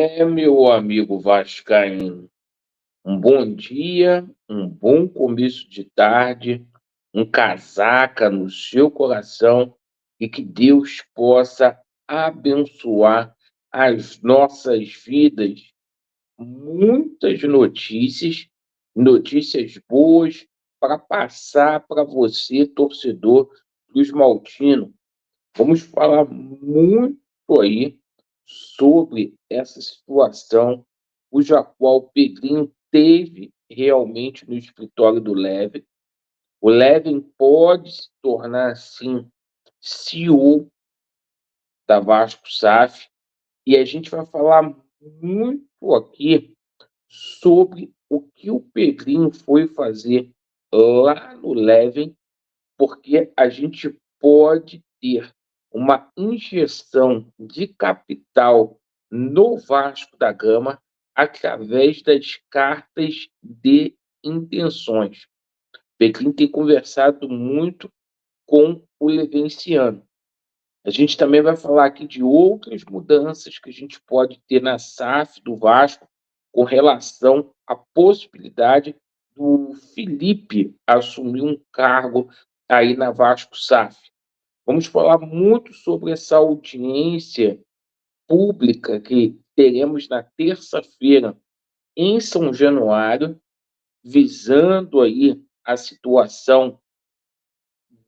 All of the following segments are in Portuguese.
Meu amigo vascaíno, um bom dia, um bom começo de tarde, um casaca no seu coração e que Deus possa abençoar as nossas vidas. Muitas notícias, notícias boas para passar para você, torcedor dos Maltinos. Vamos falar muito aí sobre essa situação, cuja qual o Pedrinho teve realmente no escritório do Levin. O Levin pode se tornar, sim, CEO da Vasco SAF, e a gente vai falar muito aqui sobre o que o Pedrinho foi fazer lá no Levin, porque a gente pode ter uma injeção de capital no Vasco da Gama através das cartas de intenções. Pedrinho tem conversado muito com o Levenciano. A gente também vai falar aqui de outras mudanças que a gente pode ter na SAF do Vasco com relação à possibilidade do Felipe assumir um cargo aí na Vasco SAF. Vamos falar muito sobre essa audiência pública que teremos na terça-feira em São Januário, visando aí a situação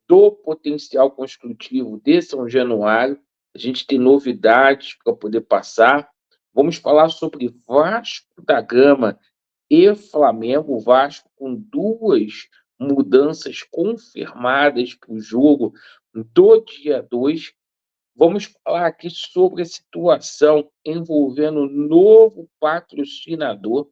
do potencial construtivo de São Januário. A gente tem novidades para poder passar. Vamos falar sobre Vasco da Gama e Flamengo. O Vasco com duas mudanças confirmadas para o jogo do dia 2. Vamos falar aqui sobre a situação envolvendo o novo patrocinador,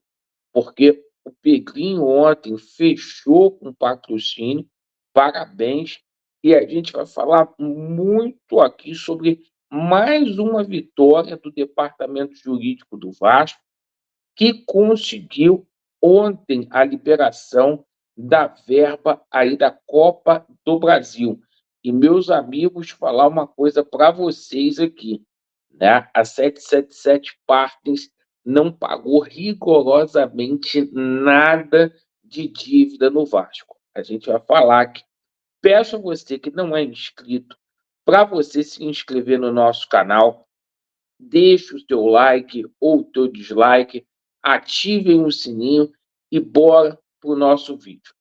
porque o Pedrinho ontem fechou com o patrocínio. Parabéns. E a gente vai falar muito aqui sobre mais uma vitória do Departamento Jurídico do Vasco, que conseguiu ontem a liberação da verba aí da Copa do Brasil. E, meus amigos, falar uma coisa para vocês aqui, né? A 777 Partners não pagou rigorosamente nada de dívida no Vasco. A gente vai falar aqui. Peço a você que não é inscrito para você se inscrever no nosso canal, deixe o teu like ou o teu dislike, ativem o sininho e bora para o nosso vídeo.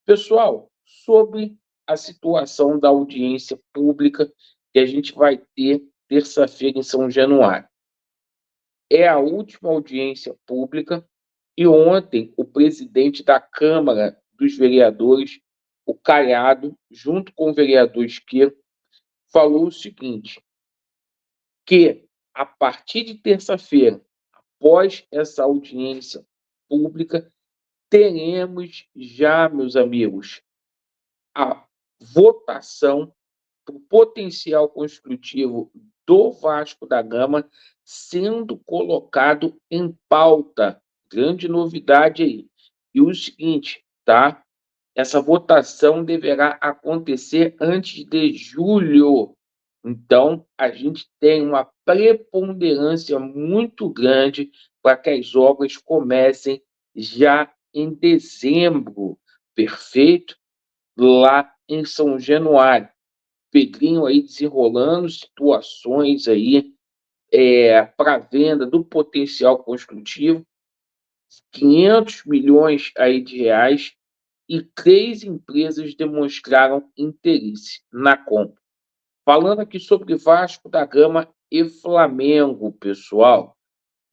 Pessoal, sobre a situação da audiência pública que a gente vai ter terça-feira em São Januário. É a última audiência pública e ontem o presidente da Câmara dos Vereadores, o Caiado, junto com o vereador Isqueiro, falou o seguinte, que a partir de terça-feira, após essa audiência pública, teremos já, meus amigos, a votação para o potencial construtivo do Vasco da Gama sendo colocado em pauta. Grande novidade aí. E o seguinte, tá? Essa votação deverá acontecer antes de julho. Então, a gente tem uma preponderância muito grande para que as obras comecem já em dezembro, perfeito? Lá em São Januário. Pedrinho aí desenrolando situações aí para venda do potencial construtivo, 500 milhões aí de reais, e 3 empresas demonstraram interesse na compra. Falando aqui sobre Vasco da Gama e Flamengo, pessoal,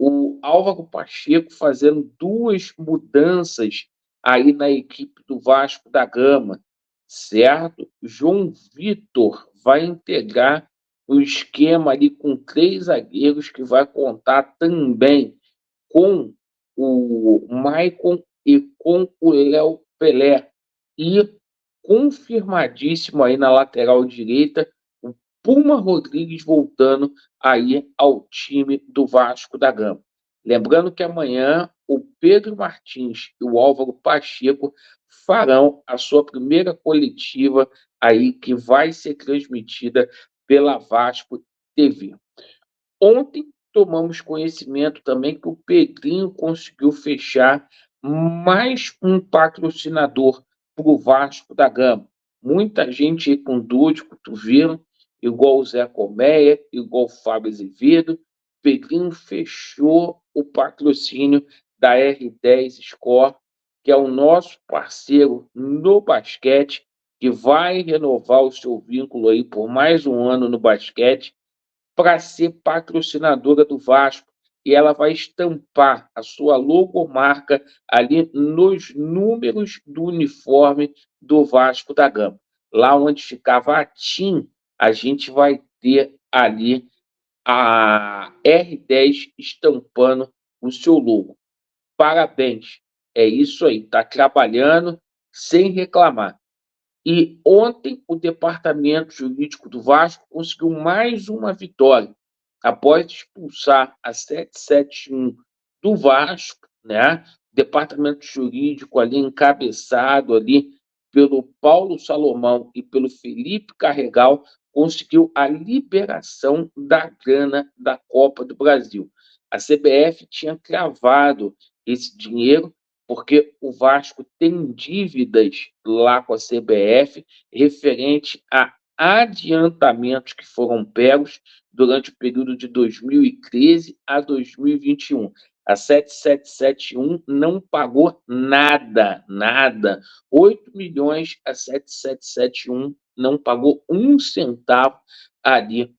o Álvaro Pacheco fazendo 2 mudanças aí na equipe do Vasco da Gama, certo? João Vitor vai integrar o esquema ali com 3 zagueiros, que vai contar também com o Maicon e com o Léo Pelé. E confirmadíssimo aí na lateral direita, o Puma Rodrigues voltando aí ao time do Vasco da Gama. Lembrando que amanhã o Pedro Martins e o Álvaro Pacheco farão a sua primeira coletiva aí, que vai ser transmitida pela Vasco TV. Ontem tomamos conhecimento também que o Pedrinho conseguiu fechar mais um patrocinador para o Vasco da Gama. Muita gente aí com dor de cotovelo, igual o Zé Colmeia, igual o Fábio Azevedo. Pedrinho fechou o patrocínio da R10 Score, que é o nosso parceiro no basquete, que vai renovar o seu vínculo aí por mais um ano no basquete, para ser patrocinadora do Vasco, e ela vai estampar a sua logomarca ali nos números do uniforme do Vasco da Gama. Lá onde ficava a TIM, a gente vai ter ali a R10 estampando o seu logo. Parabéns, é isso aí, está trabalhando sem reclamar. E ontem o departamento jurídico do Vasco conseguiu mais uma vitória, após expulsar a 771 do Vasco, né? Departamento jurídico ali encabeçado ali pelo Paulo Salomão e pelo Felipe Carregal conseguiu a liberação da grana da Copa do Brasil. A CBF tinha cravado esse dinheiro porque o Vasco tem dívidas lá com a CBF referente a adiantamentos que foram pegos durante o período de 2013 a 2021. A 7771 não pagou nada, nada. 8 milhões a 7771 não pagou um centavo ali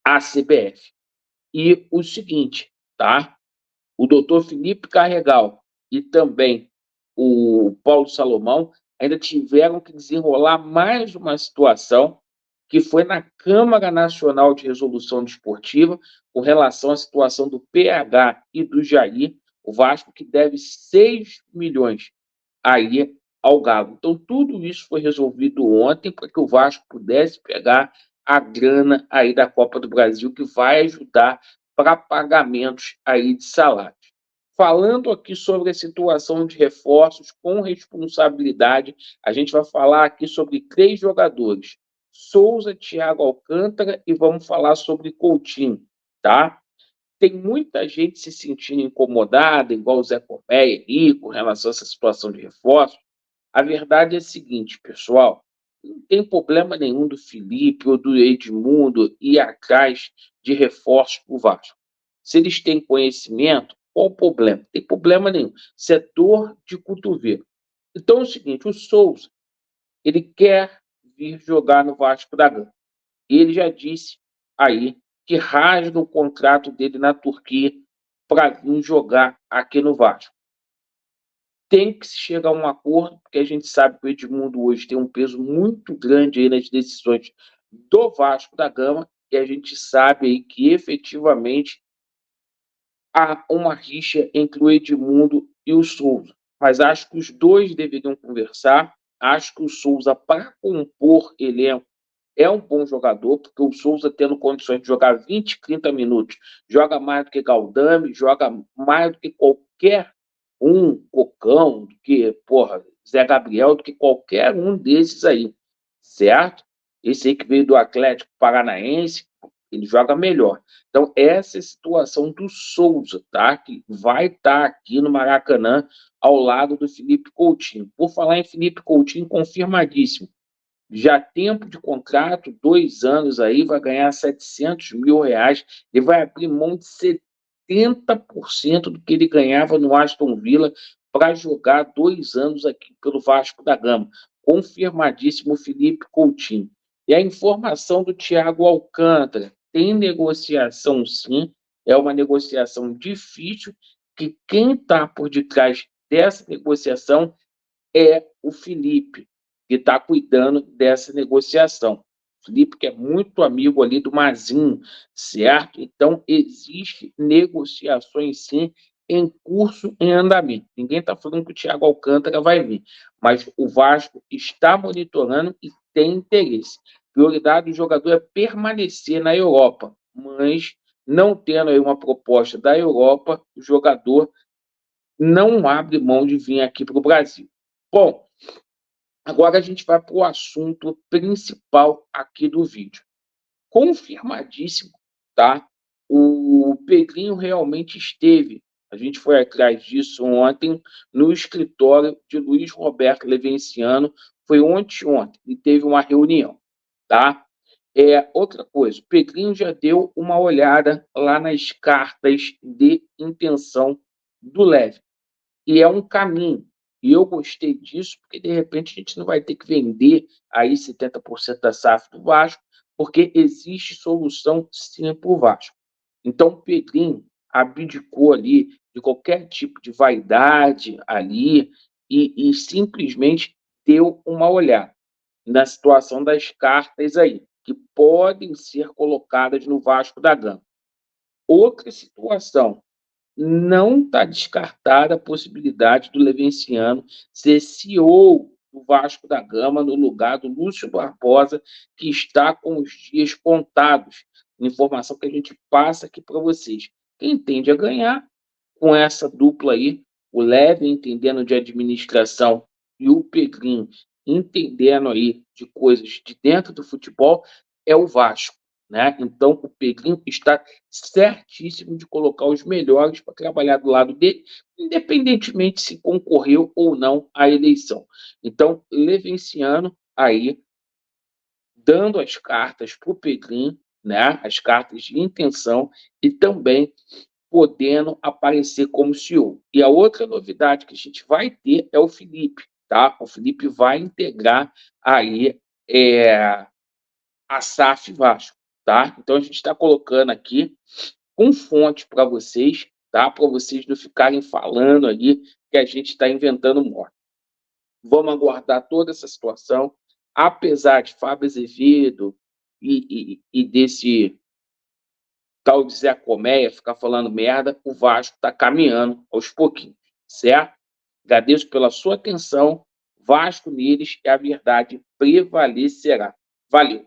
à CBF. E o seguinte, tá? O doutor Felipe Carregal e também o Paulo Salomão ainda tiveram que desenrolar mais uma situação que foi na Câmara Nacional de Resolução Desportiva com relação à situação do PH e do Jair, o Vasco que deve 6 milhões aí ao Galo. Então, tudo isso foi resolvido ontem para que o Vasco pudesse pegar a grana aí da Copa do Brasil, que vai ajudar para pagamentos aí de salários. Falando aqui sobre a situação de reforços com responsabilidade, a gente vai falar aqui sobre 3 jogadores: Souza, Thiago Alcântara, e vamos falar sobre Coutinho, tá? Tem muita gente se sentindo incomodada, igual o Zé Colmeia aí, com relação a essa situação de reforço. A verdade é a seguinte, pessoal: não tem problema nenhum do Felipe ou do Edmundo ir atrás de reforços para o Vasco. Se eles têm conhecimento, qual o problema? Não tem problema nenhum. Isso é dor de cotovelo. Então é o seguinte: o Souza, ele quer vir jogar no Vasco da Gama. Ele já disse aí que rasga o contrato dele na Turquia para vir jogar aqui no Vasco. Tem que se chegar a um acordo, porque a gente sabe que o Edmundo hoje tem um peso muito grande aí nas decisões do Vasco da Gama, e a gente sabe aí que efetivamente há uma rixa entre o Edmundo e o Souza. Mas acho que os dois deveriam conversar. Acho que o Souza, para compor elenco, é um bom jogador, porque o Souza, tendo condições de jogar 20, 30 minutos, joga mais do que Galdame, joga mais do que qualquer um, Cocão, do que, porra, Zé Gabriel, do que qualquer um desses aí, certo? Esse aí que veio do Atlético Paranaense, ele joga melhor. Então, essa é a situação do Souza, tá? Que vai estar aqui no Maracanã ao lado do Felipe Coutinho. Por falar em Felipe Coutinho, confirmadíssimo. Já tempo de contrato, 2 anos aí, vai ganhar 700 mil reais. Ele vai abrir mão de 70% do que ele ganhava no Aston Villa para jogar 2 anos aqui pelo Vasco da Gama. Confirmadíssimo Felipe Coutinho. E a informação do Thiago Alcântara: tem negociação sim, é uma negociação difícil, que quem está por detrás dessa negociação é o Felipe, que está cuidando dessa negociação. Felipe, que é muito amigo ali do Mazinho, certo? Então, existe negociações, sim, em curso, em andamento. Ninguém está falando que o Thiago Alcântara vai vir, mas o Vasco está monitorando e tem interesse. Prioridade do jogador é permanecer na Europa, mas não tendo aí uma proposta da Europa, o jogador não abre mão de vir aqui para o Brasil. Bom, agora a gente vai para o assunto principal aqui do vídeo. Confirmadíssimo, tá? O Pedrinho realmente esteve, a gente foi atrás disso ontem, no escritório de Luiz Roberto Levenciano, foi ontem, e teve uma reunião, tá? Outra coisa, o Pedrinho já deu uma olhada lá nas cartas de intenção do Leve, e é um caminho. E eu gostei disso, porque de repente a gente não vai ter que vender aí 70% da SAF do Vasco, porque existe solução sim para o Vasco. Então, o Pedrinho abdicou ali de qualquer tipo de vaidade ali e simplesmente deu uma olhada na situação das cartas aí, que podem ser colocadas no Vasco da Gama. Outra situação, não está descartada a possibilidade do Levenciano ser CEO do Vasco da Gama no lugar do Lúcio Barbosa, que está com os dias contados. Informação que a gente passa aqui para vocês. Quem tende a ganhar com essa dupla aí, o Leve entendendo de administração e o Pedrinho entendendo aí de coisas de dentro do futebol, é o Vasco, né? Então o Pedrinho está certíssimo de colocar os melhores para trabalhar do lado dele, independentemente se concorreu ou não à eleição. Então, Levenciano aí dando as cartas para o Pedrinho, né? As cartas de intenção e também podendo aparecer como CEO. E a outra novidade que a gente vai ter é o Felipe, tá? O Felipe vai integrar aí a SAF Vasco, tá? Então a gente está colocando aqui com fonte para vocês, tá? Para vocês não ficarem falando ali que a gente está inventando moda. Vamos aguardar toda essa situação, apesar de Fábio Azevedo e desse tal de Zé Colmeia ficar falando merda, o Vasco está caminhando aos pouquinhos, certo? Agradeço pela sua atenção. Vasco neles e a verdade prevalecerá. Valeu!